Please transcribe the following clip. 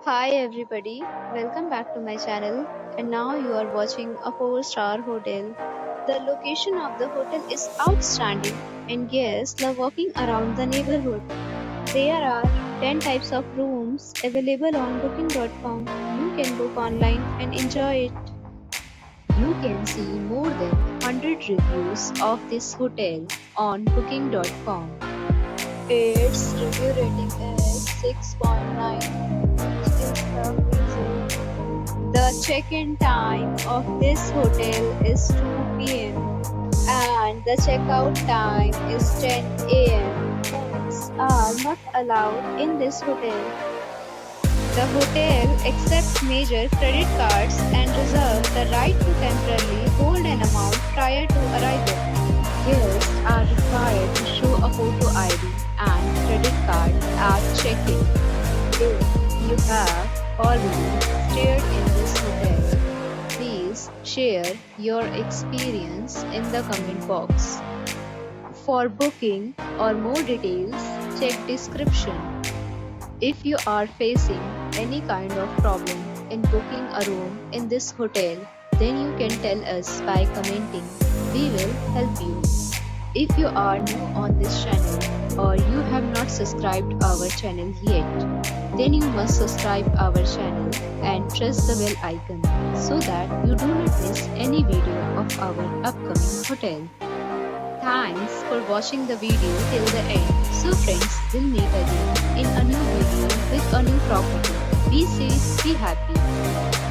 Hi everybody, welcome back to my channel. And now you are watching a 4-star hotel. The location of the hotel is outstanding and guests love walking around the neighborhood. There are 10 types of rooms available on booking.com. You can book online and enjoy it. You can see more than 100 reviews of this hotel on booking.com. Its review rating is 6.9, which is amazing. The check-in time of this hotel is 2 p.m. and the checkout time is 10 a.m. Pets are not allowed in this hotel. The hotel accepts major credit cards and reserves the right to temporarily hold an amount prior to arrival. Guests are required to show a photo ID and credit card at check-in. If you have already stayed in this hotel, please share your experience in the comment box. For booking or more details, check description. If you are facing any kind of problem in booking a room in this hotel, then you can tell us by commenting. We will help you. If you are new on this channel or you have not subscribed our channel yet, then you must subscribe our channel and press the bell icon so that you do not miss any video of our upcoming hotel. Thanks for watching the video till the end. So friends, we'll meet again in a new video with a new property. Be safe, be happy.